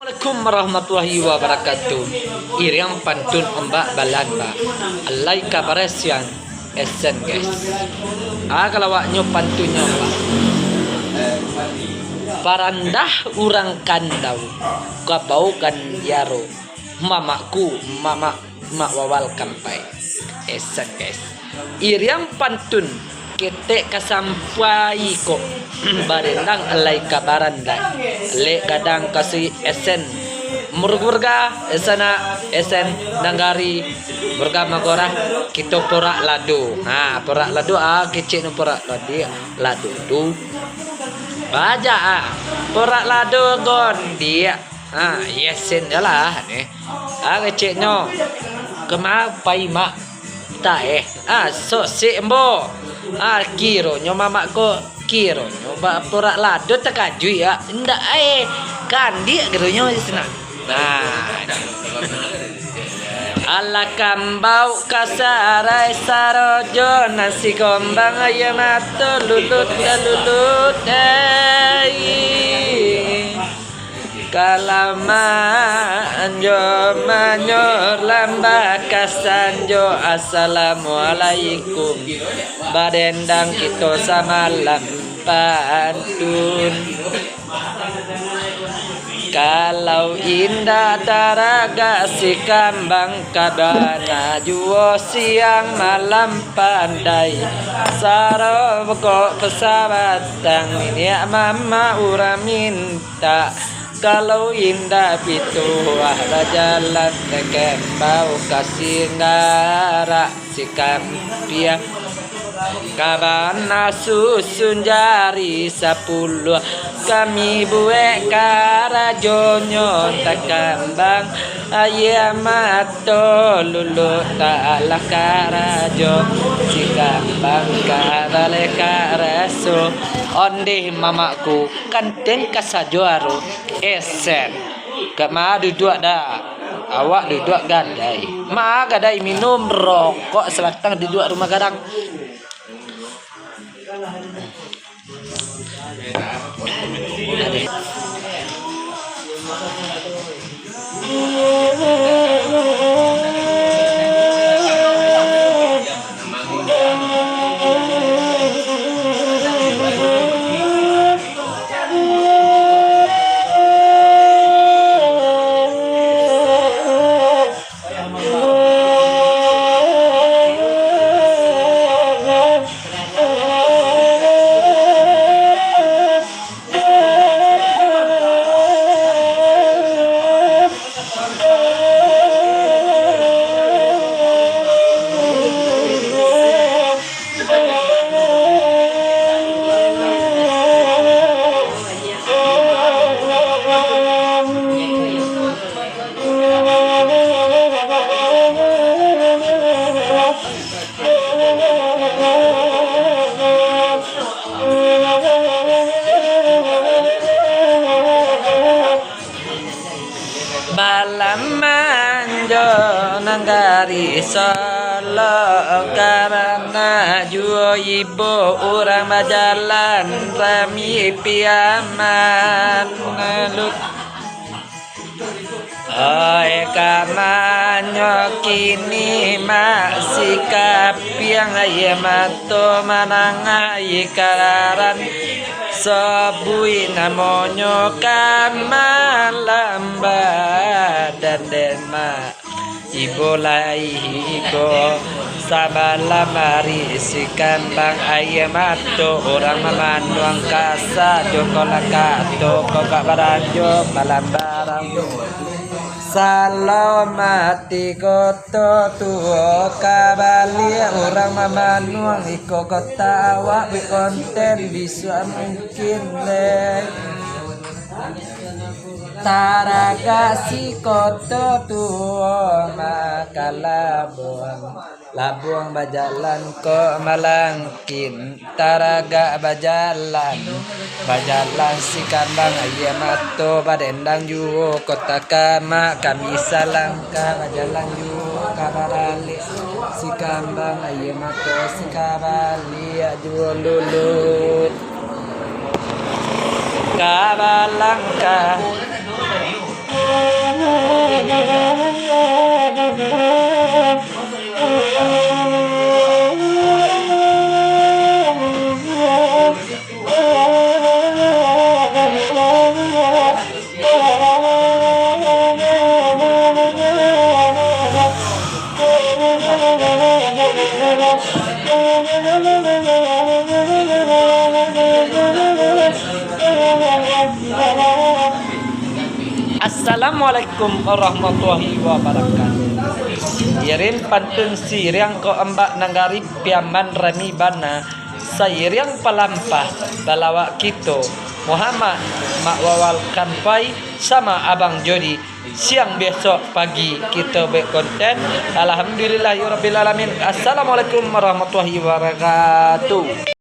Assalamualaikum warahmatullahi wabarakatuh. Iriang pantun ombak balanda. Alai kabaresian esen guys. Kalawaknya pantunnya ombak. Parandah urang kandau. Kabau kan yaro. Mamaku mak wawal kampai. Esen guys. Iriang pantun ketek kasampai kok barendang alai kabaranda le kadang kasih esen murga esana esen nanggari murga magora kita porak ladu porak ladu kecil no porak ladu tu baja porak ladu gon dia yesen lah nih kecil no kemapai mak tak so si embo kiro nyo mama ko kiro nyo ba porak lado takaju ya ndak kandi gitu nyo sana ala kambau kasarai sarojo nasi gombang ayam mato lulut kalama anjo manyor lamba kasanjo assalamualaikum badendang kita samalam pantun kalau indah taraga si kambang kadana juo siang malam pandai saro kok pesawat tang ini mama ura minta kalau indah itu ada jalan ke bau kasih ngara si kampia kabana susun jari 10 kami buek karajonyo takambang ayam mato lulu taklah karajo si kambang karale karaso ondeh mamaku kanten kasajoaro esen kama duduk dah awak duduk gadai gadai minum rokok selatan duduk rumah gadang balamanjo nanggari solo karena juo ibu orang bajalan rami piaman lut kamanyo kini masih kapiang ayamato manangai kararan sabui namonyo kamalamba dan denma ibu laigo sabala mari si kambang ayamato orang mamanuang kasa jokola kato kokak baranjo malam barang salamati koto tuo kabali orang mamanuang iko kota awak konten bisa mungkin taraga si koto tuo maka labuang bajalan ko malangkin taraga bajalan si kambang ayamato badendang juo kota kama kami salangka bajalan juo kabarali si kambang ayamato si kabali juo lulut kabalangka Assalamualaikum warahmatullahi wabarakatuh. Irin pantun siriang ko amba nanggari piaman rami bana sayiriang palampah balawa kito Muhammad makwawal kanpai sama Abang Jody. Siang besok pagi kita berkonten. Alhamdulillahirabbil alamin. Assalamualaikum warahmatullahi wabarakatuh.